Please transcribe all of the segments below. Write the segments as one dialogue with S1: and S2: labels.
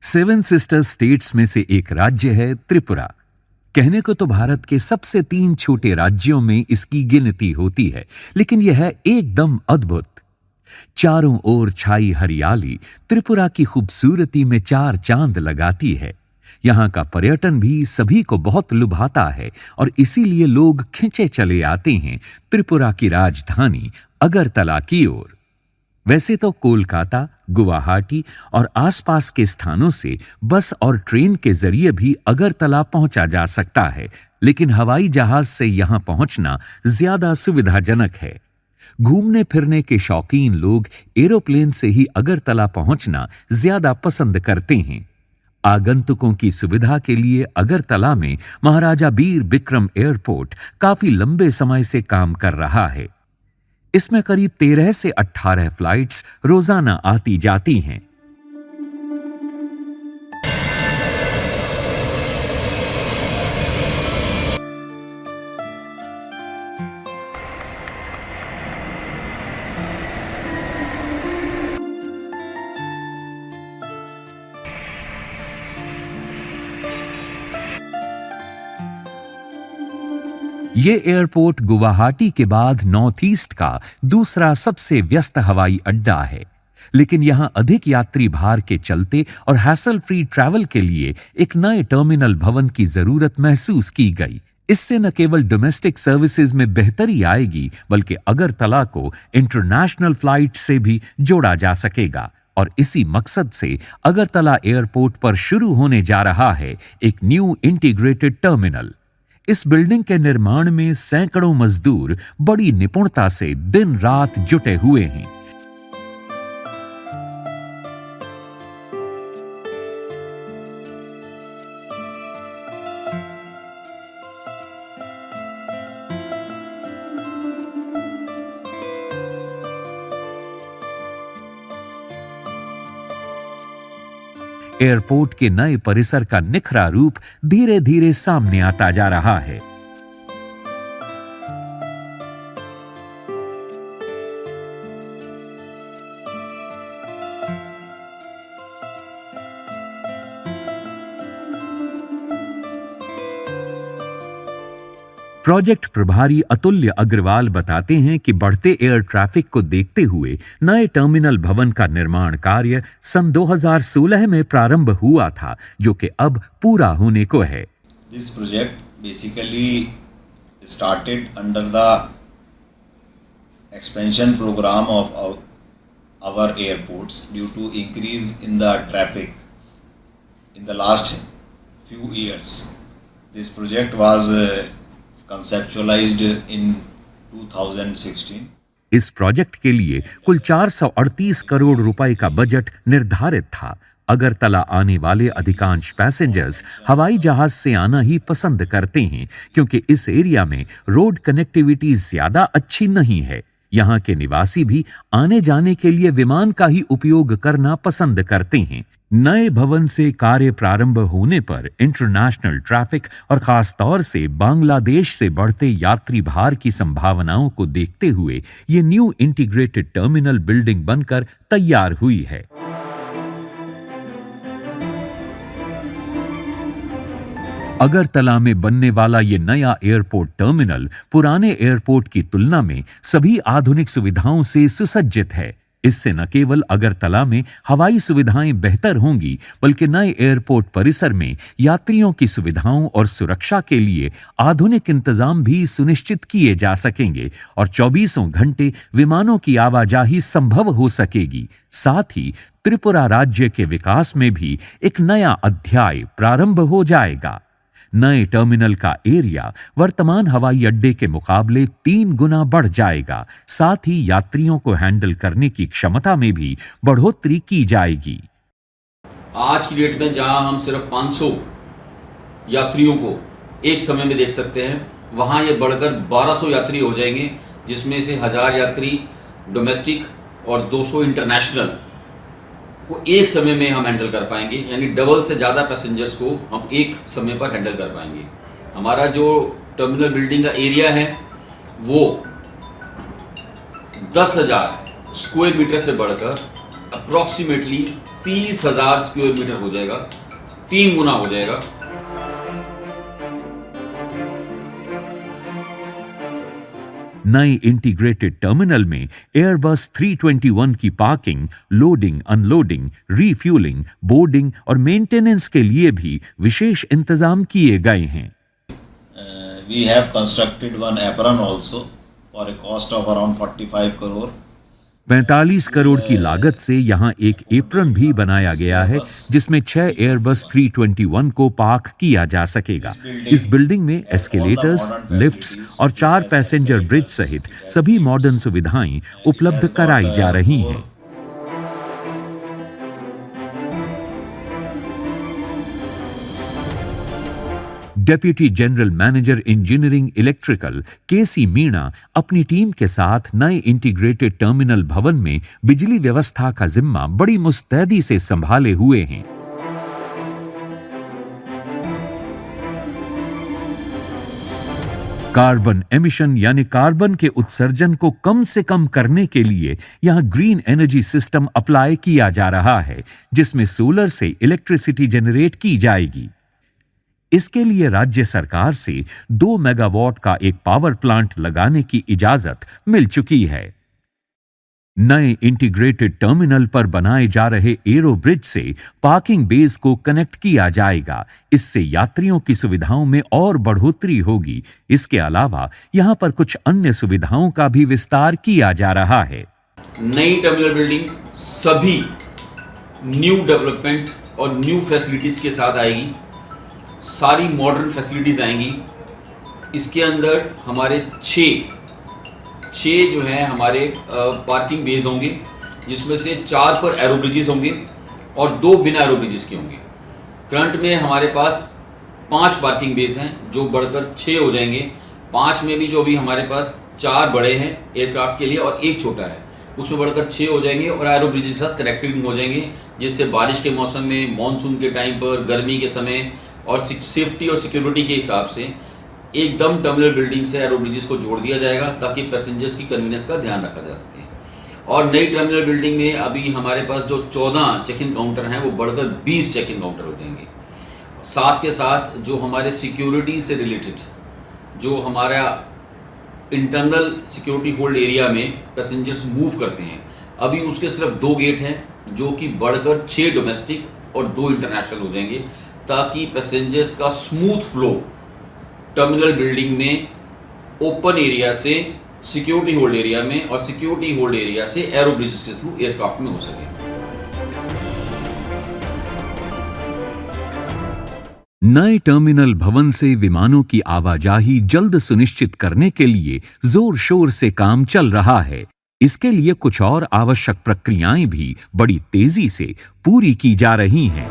S1: Seven sister states में से एक राज्य है त्रिपुरा। कहने को तो भारत के सबसे 3 छोटे राज्यों में इसकी गिनती होती है, लेकिन यह है एकदम अद्भुत। चारों ओर छाई हरियाली त्रिपुरा की खूबसूरती में 4 चांद लगाती है। यहाँ का पर्यटन भी सभी को बहुत लुभाता है और इसीलिए लोग खिंचे चले आते हैं त्रिपुरा की राजधानी अगरतला की ओर। वैसे तो कोलकाता, गुवाहाटी और आसपास के स्थानों से बस और ट्रेन के जरिए भी अगरतला पहुंचा जा सकता है, लेकिन हवाई जहाज से यहां पहुंचना ज्यादा सुविधाजनक है। घूमने फिरने के शौकीन लोग एरोप्लेन से ही अगरतला पहुंचना ज्यादा पसंद करते हैं। आगंतुकों की सुविधा के लिए अगरतला में महाराजा बीर बिक्रम एयरपोर्ट काफी लंबे समय से काम कर रहा है। इसमें करीब 13 से 18 फ्लाइट्स रोजाना आती जाती हैं। ये एयरपोर्ट गुवाहाटी के बाद नॉर्थ ईस्ट का दूसरा सबसे व्यस्त हवाई अड्डा है, लेकिन यहां अधिक यात्री भार के चलते और हैसल फ्री ट्रैवल के लिए एक नए टर्मिनल भवन की जरूरत महसूस की गई। इससे न केवल डोमेस्टिक सर्विसेज में बेहतरी आएगी, बल्कि अगरतला को इंटरनेशनल फ्लाइट से भी जोड़ा जा सकेगा। और इसी मकसद से अगरतला एयरपोर्ट पर शुरू होने जा रहा है एक न्यू इंटीग्रेटेड टर्मिनल। इस बिल्डिंग के निर्माण में सैकड़ों मजदूर बड़ी निपुणता से दिन रात जुटे हुए हैं। एयरपोर्ट के नए परिसर का निखरा रूप धीरे धीरे सामने आता जा रहा है। प्रोजेक्ट प्रभारी अतुल्य अग्रवाल बताते हैं कि बढ़ते एयर ट्रैफिक को देखते हुए नए टर्मिनल भवन का निर्माण कार्य सन 2016 में प्रारंभ हुआ था, जो कि अब पूरा होने को है।
S2: This project basically started under the expansion program of our airports due to increase in the traffic in the last few years. This project was conceptualized in 2016.
S1: इस प्रोजेक्ट के लिए कुल 438 करोड़ रुपए का बजट निर्धारित था। अगरतला आने वाले अधिकांश पैसेंजर्स हवाई जहाज से आना ही पसंद करते हैं, क्योंकि इस एरिया में रोड कनेक्टिविटी ज्यादा अच्छी नहीं है। यहाँ के निवासी भी आने जाने के लिए विमान का ही उपयोग करना पसंद करते हैं। नए भवन से कार्य प्रारंभ होने पर इंटरनेशनल ट्रैफिक और खास तौर से बांग्लादेश से बढ़ते यात्री भार की संभावनाओं को देखते हुए ये न्यू इंटीग्रेटेड टर्मिनल बिल्डिंग बनकर तैयार हुई है। अगरतला में बनने वाला ये नया एयरपोर्ट टर्मिनल पुराने एयरपोर्ट की तुलना में सभी आधुनिक सुविधाओं से सुसज्जित है। इससे न केवल अगरतला में हवाई सुविधाएं बेहतर होंगी, बल्कि नए एयरपोर्ट परिसर में यात्रियों की सुविधाओं और सुरक्षा के लिए आधुनिक इंतजाम भी सुनिश्चित किए जा सकेंगे और 24 घंटे विमानों की आवाजाही संभव हो सकेगी। साथ ही त्रिपुरा राज्य के विकास में भी एक नया अध्याय प्रारंभ हो जाएगा। नए टर्मिनल का एरिया वर्तमान हवाई अड्डे के मुकाबले 3 गुना बढ़ जाएगा। साथ ही यात्रियों को हैंडल करने की क्षमता में भी बढ़ोतरी की जाएगी।
S3: आज की डेट में जहां हम सिर्फ 500 यात्रियों को एक समय में देख सकते हैं, वहां ये बढ़कर 1200 यात्री हो जाएंगे, जिसमें से 1000 यात्री डोमेस्टिक और 200 इंटरनेशनल को एक समय में हम हैंडल कर पाएंगे। यानी डबल से ज़्यादा पैसेंजर्स को हम एक समय पर हैंडल कर पाएंगे। हमारा जो टर्मिनल बिल्डिंग का एरिया है वो 10,000 स्क्वायर मीटर से बढ़कर अप्रॉक्सीमेटली 30,000 स्क्वायर मीटर हो जाएगा, 3 गुना हो जाएगा।
S1: नए इंटीग्रेटेड टर्मिनल में एयरबस 321 की parking, loading, unloading, refuelling, boarding और मेंटेनेंस के लिए भी विशेष इंतजाम किए गए हैं।
S2: We have constructed one apron also for a cost of around 45 crore.
S1: 45 crore की लागत से यहां एक एप्रन भी बनाया गया है जिसमें 6 एयरबस 321 को पार्क किया जा सकेगा। इस बिल्डिंग में एस्केलेटर्स, लिफ्ट्स और 4 पैसेंजर ब्रिज सहित सभी मॉडर्न सुविधाएं उपलब्ध कराई जा रही हैं। Deputy general manager engineering electrical KC Meena अपनी टीम के साथ नए इंटीग्रेटेड टर्मिनल भवन में बिजली व्यवस्था का जिम्मा बड़ी मुस्तैदी से संभाले हुए हैं। कार्बन एमिशन यानी कार्बन के उत्सर्जन को कम से कम करने के लिए यहां ग्रीन एनर्जी सिस्टम अप्लाई किया जा रहा है, जिसमें सोलर से इलेक्ट्रिसिटी जनरेट की जाएगी। इसके लिए राज्य सरकार से 2 मेगावाट का एक पावर प्लांट लगाने की इजाजत मिल चुकी है। नए इंटीग्रेटेड टर्मिनल पर बनाए जा रहे एरो ब्रिज से पार्किंग बेस को कनेक्ट किया जाएगा। इससे यात्रियों की सुविधाओं में और बढ़ोतरी होगी। इसके अलावा यहां पर कुछ अन्य सुविधाओं का भी विस्तार किया जा रहा है।
S3: नई टर्मिनल बिल्डिंग सभी न्यू डेवलपमेंट और न्यू फैसिलिटीज के साथ आएगी। सारी मॉडर्न फैसिलिटीज़ आएंगी। इसके अंदर हमारे 6 जो हैं हमारे पार्किंग बेज होंगे, जिसमें से 4 पर एरो ब्रिजेस होंगे और 2 बिना एरो ब्रिजेस के होंगे। करंट में हमारे पास 5 पार्किंग बेज हैं जो बढ़कर 6 हो जाएंगे। 5 में भी जो भी हमारे पास 4 बड़े हैं एयरक्राफ्ट के लिए और 1 छोटा है, उसमें बढ़कर 6 हो जाएंगे और एरो ब्रिजेस के साथ कनेक्टिंग हो जाएंगे, जिससे बारिश के मौसम में, मानसून के टाइम पर, गर्मी के समय और सेफ्टी और सिक्योरिटी के हिसाब से एकदम टर्मिनल बिल्डिंग से एरो ब्रिजेस को जोड़ दिया जाएगा ताकि पैसेंजर्स की कन्वीनियंस का ध्यान रखा जा सके। और नई टर्मिनल बिल्डिंग में अभी हमारे पास जो 14 चेक इन काउंटर हैं वो बढ़कर 20 चेक इन काउंटर हो जाएंगे। साथ के साथ जो हमारे सिक्योरिटी से रिलेटेड जो हमारा इंटरनल सिक्योरिटी होल्ड एरिया में पैसेंजर्स मूव करते हैं, अभी उसके सिर्फ 2 गेट हैं जो कि बढ़कर 6 डोमेस्टिक और 2 इंटरनेशनल हो जाएंगे, ताकि पैसेंजर्स का स्मूथ फ्लो टर्मिनल बिल्डिंग में ओपन एरिया से सिक्योरिटी होल्ड एरिया में और सिक्योरिटी होल्ड एरिया से एरो ब्रिजेस के थ्रू एयरक्राफ्ट में हो सके।
S1: नए टर्मिनल भवन से विमानों की आवाजाही जल्द सुनिश्चित करने के लिए जोर शोर से काम चल रहा है। इसके लिए कुछ और आवश्यक प्रक्रियाएं भी बड़ी तेजी से पूरी की जा रही हैं।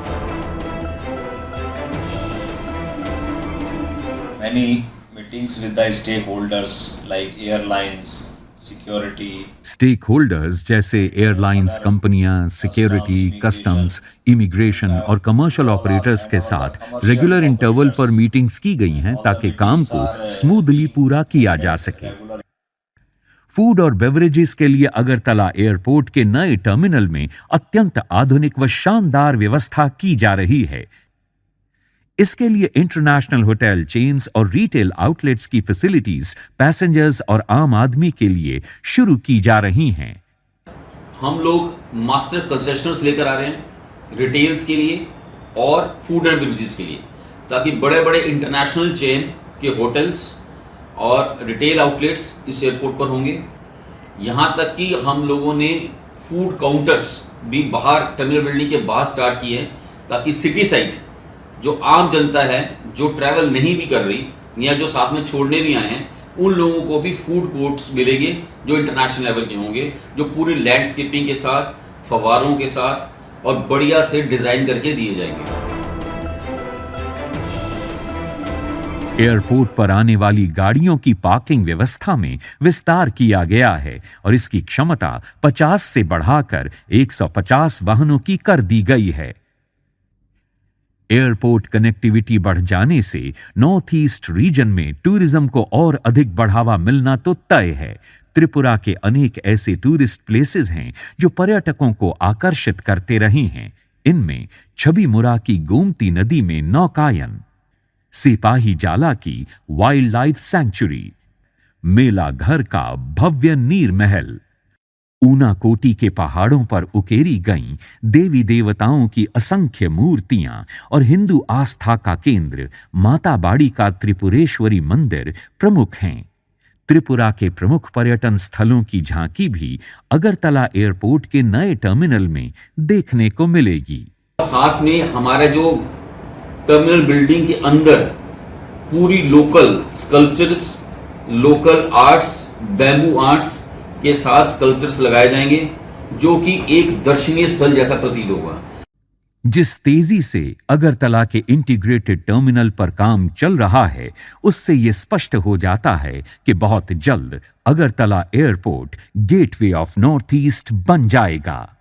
S2: Many meetings with the stakeholders like airlines, security.
S1: Stakeholders जैसे एयरलाइंस कंपनियां, सिक्योरिटी, कस्टम्स, इमिग्रेशन और कमर्शियल ऑपरेटर्स के साथ रेगुलर इंटरवल पर मीटिंग्स की गई हैं ताकि काम को स्मूथली पूरा किया जा सके। फूड और बेवरेजेस के लिए अगरतला एयरपोर्ट के नए टर्मिनल में अत्यंत आधुनिक व शानदार व्यवस्था की जा रही है। इसके लिए इंटरनेशनल होटल चेन्स और रिटेल आउटलेट्स की फैसिलिटीज पैसेंजर्स और आम आदमी के लिए शुरू की जा रही हैं।
S3: हम लोग मास्टर कंसेशनर्स लेकर आ रहे हैं रिटेल्स के लिए और फूड एंड बेवरेजेस के लिए, ताकि बड़े बड़े इंटरनेशनल चेन के होटल्स और रिटेल आउटलेट्स इस एयरपोर्ट पर होंगे। यहाँ तक कि हम लोगों ने फूड काउंटर्स भी बाहर टर्मिनल बिल्डिंग के बाहर स्टार्ट किए हैं, ताकि सिटी साइड जो आम जनता है जो ट्रैवल नहीं भी कर रही या जो साथ में छोड़ने भी आए हैं, उन लोगों को भी फूड कोर्ट्स मिलेंगे जो इंटरनेशनल लेवल के होंगे, जो पूरी लैंडस्केपिंग के साथ, फवारों के साथ और बढ़िया से डिज़ाइन करके दिए जाएंगे।
S1: एयरपोर्ट पर आने वाली गाड़ियों की पार्किंग व्यवस्था में विस्तार किया गया है और इसकी क्षमता 50 से बढ़ाकर 150 वाहनों की कर दी गई है। एयरपोर्ट कनेक्टिविटी बढ़ जाने से नॉर्थ ईस्ट रीजन में टूरिज्म को और अधिक बढ़ावा मिलना तो तय है। त्रिपुरा के अनेक ऐसे टूरिस्ट प्लेसेस हैं जो पर्यटकों को आकर्षित करते रहे हैं। इनमें छबीमुरा की गोमती नदी में नौकायन, सिपाही जाला की वाइल्ड लाइफ सैंक्चुरी, मेला घर का भव्य नीर महल, ऊनाकोटी के पहाड़ों पर उकेरी गईं देवी देवताओं की असंख्य मूर्तियां और हिंदू आस्था का केंद्र माता बाड़ी का त्रिपुरेश्वरी मंदिर प्रमुख हैं। त्रिपुरा के प्रमुख पर्यटन स्थलों की झांकी भी अगरतला एयरपोर्ट के नए टर्मिनल में देखने को मिलेगी।
S3: साथ में हमारा जो टर्मिनल बिल्डिंग के अंदर पूरी local sculptures, local arts, bamboo arts के साथ स्कल्पचर्स लगाए जाएंगे, जो कि एक दर्शनीय स्थल जैसा प्रतीत होगा।
S1: जिस तेजी से अगरतला के इंटीग्रेटेड टर्मिनल पर काम चल रहा है, उससे यह स्पष्ट हो जाता है कि बहुत जल्द Agartala airport gateway of north east बन जाएगा।